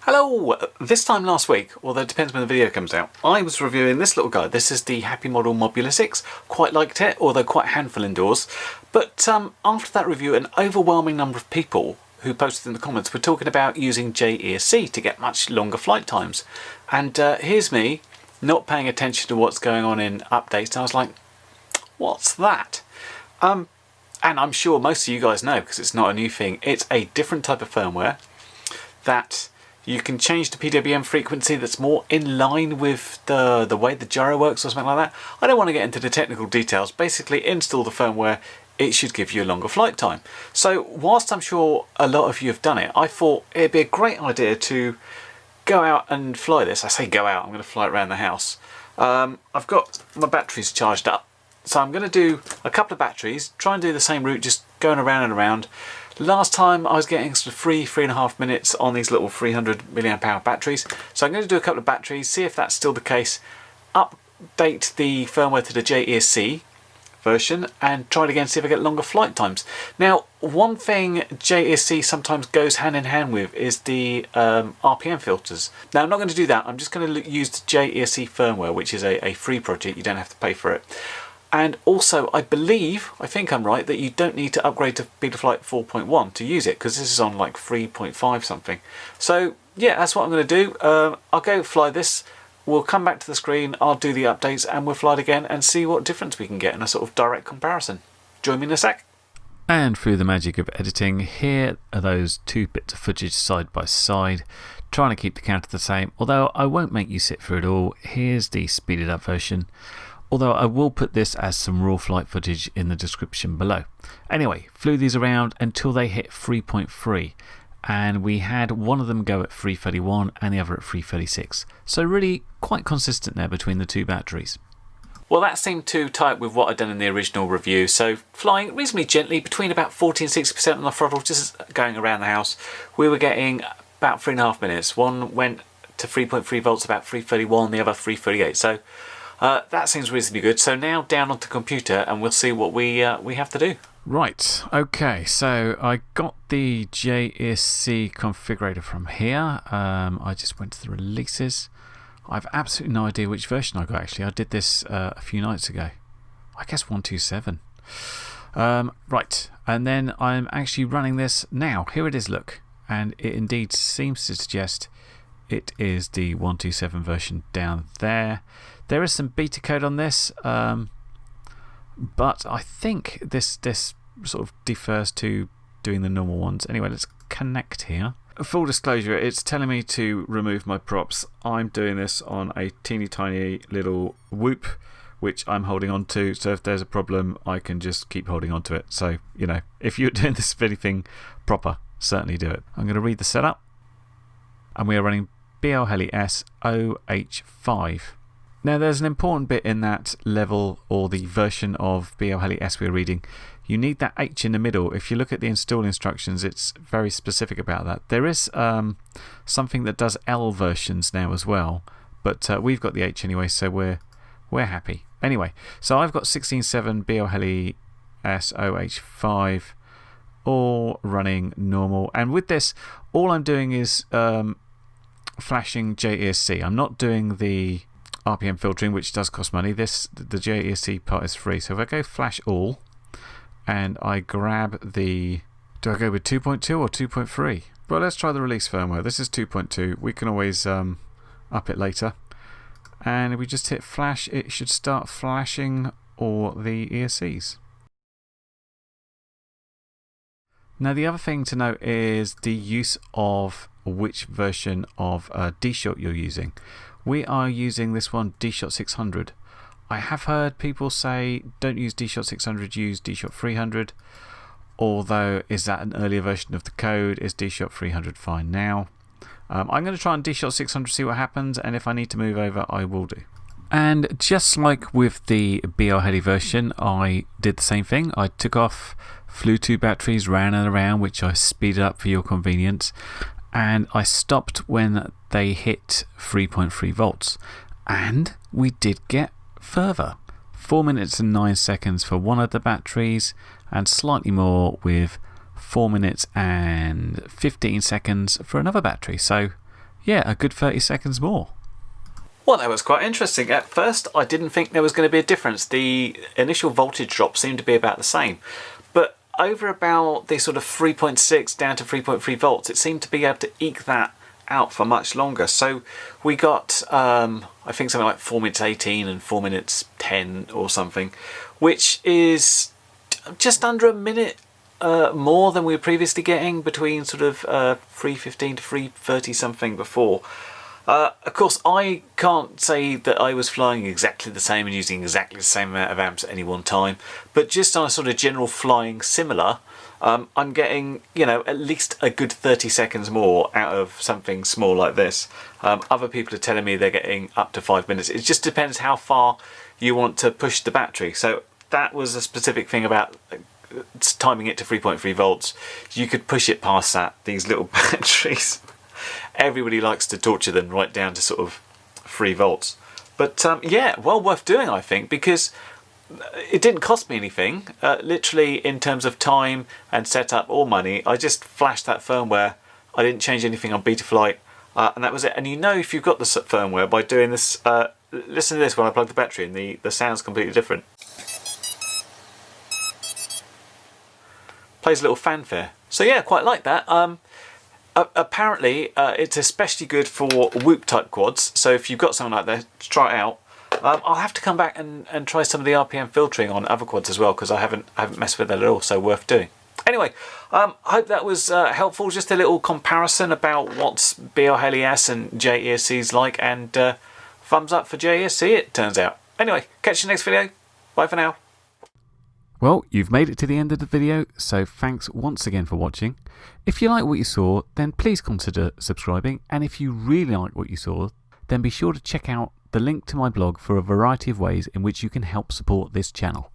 Hello! This time last week, although it depends when the video comes out, I was reviewing this little guy. This is the Happy Model Mobula6. Quite liked it, although quite a handful indoors. But after that review, an overwhelming number of people who posted in the comments were talking about using JESC to get much longer flight times. And here's me, not paying attention to what's going on in updates, and I was like, what's that? And I'm sure most of you guys know, because it's not a new thing, it's a different type of firmware that you can change the PWM frequency that's more in line with the way the gyro works or something like that. I don't want to get into the technical details. Basically, install the firmware, it should give you a longer flight time. So whilst I'm sure a lot of you have done it, I thought it'd be a great idea to go out and fly this. I say go out, I'm going to fly it around the house. I've got my batteries charged up. So I'm going to do a couple of batteries, try and do the same route, just going around and around. Last time I was getting sort of 3.5 minutes on these little 300 milliamp hour batteries. So I'm going to do a couple of batteries, see if that's still the case, update the firmware to the JESC version and try it again, see if I get longer flight times. Now, one thing JESC sometimes goes hand in hand with is the RPM filters. Now, I'm not going to do that. I'm just going to use the JESC firmware, which is a free project. You don't have to pay for it. And also, I think I'm right, that you don't need to upgrade to Betaflight 4.1 to use it, because this is on like 3.5 something. So yeah, that's what I'm going to do. I'll go fly this, we'll come back to the screen, I'll do the updates, and we'll fly it again and see what difference we can get in a sort of direct comparison. Join me in a sec. And through the magic of editing, here are those two bits of footage side by side, trying to keep the counter the same, although I won't make you sit through it all. Here's the speeded up version. Although I will put this as some raw flight footage in the description below. Anyway, flew these around until they hit 3.3, and we had one of them go at 331 and the other at 336. So really quite consistent there between the two batteries. Well, that seemed to tie up with what I'd done in the original review. So flying reasonably gently, between about 40 and 60% on the throttle, just going around the house, we were getting about 3.5 minutes. One went to 3.3 volts about 331, the other 338. So that seems reasonably good. So now down onto computer and we'll see what we have to do. Right, okay, so I got the JESC configurator from here. I just went to the releases. I've absolutely no idea which version I got actually. I did this a few nights ago. I guess 127. Right, and then I'm actually running this now. Here it is, look. And it indeed seems to suggest it is the 127 version down there. There is some beta code on this, but I think this sort of defers to doing the normal ones. Anyway, let's connect here. Full disclosure, it's telling me to remove my props. I'm doing this on a teeny tiny little Whoop, which I'm holding on to, so if there's a problem, I can just keep holding on to it. So, you know, if you're doing this anything proper, certainly do it. I'm going to read the setup, and we are running BL Heli S OH5. Now, there's an important bit in that level or the version of BL Heli S we're reading. You need that H in the middle. If you look at the install instructions, it's very specific about that. There is something that does L versions now as well, but we've got the H anyway, so we're happy. Anyway, so I've got 16.7 BL Heli S OH5 all running normal, and with this, all I'm doing is flashing JESC. I'm not doing the RPM filtering, which does cost money. The JESC part is free. So if I go flash all and I grab the, do I go with 2.2 or 2.3? Well, let's try the release firmware. This is 2.2. We can always up it later. And if we just hit flash, it should start flashing all the ESCs. Now, the other thing to note is the use of which version of D-Shot you're using. We are using this one, D-Shot 600. I have heard people say don't use D-Shot 600, use D-Shot 300. Although, is that an earlier version of the code? Is D-Shot 300 fine now? I'm going to try on D-Shot 600, see what happens, and if I need to move over, I will do. And just like with the BL Heli version, I did the same thing. I took off, flew two batteries, ran and around, which I speeded up for your convenience. And I stopped when they hit 3.3 volts. And we did get further. 4 minutes and 9 seconds for one of the batteries, and slightly more with 4 minutes and 15 seconds for another battery. So yeah, a good 30 seconds more. Well, that was quite interesting. At first, I didn't think there was going to be a difference. The initial voltage drop seemed to be about the same. But over about the sort of 3.6 down to 3.3 volts, it seemed to be able to eke that out for much longer. So we got, I think, something like 4 minutes 18 and 4 minutes 10 or something, which is just under a minute more than we were previously getting, between sort of 3:15 to 3:30 something before. Of course, I can't say that I was flying exactly the same and using exactly the same amount of amps at any one time, but just on a sort of general flying similar, I'm getting, at least a good 30 seconds more out of something small like this. Other people are telling me they're getting up to 5 minutes. It just depends how far you want to push the battery. So that was a specific thing about timing it to 3.3 volts. You could push it past that, these little batteries. Everybody likes to torture them right down to sort of 3 volts. But yeah, well worth doing, I think, because it didn't cost me anything. Literally, in terms of time and setup or money, I just flashed that firmware. I didn't change anything on Betaflight, and that was it. And if you've got the firmware by doing this, listen to this when I plug the battery in, the sound's completely different. Plays a little fanfare. So yeah, quite like that. Apparently, it's especially good for Whoop type quads. So if you've got something like that, try it out. I'll have to come back and try some of the RPM filtering on other quads as well, because I haven't messed with that at all. So worth doing. Anyway, I hope that was helpful. Just a little comparison about what's BL-HELI-S and JESC's like, and thumbs up for JESC, it turns out. Anyway, catch you next video. Bye for now. Well, you've made it to the end of the video, so thanks once again for watching. If you like what you saw, then please consider subscribing, and if you really like what you saw, then be sure to check out the link to my blog for a variety of ways in which you can help support this channel.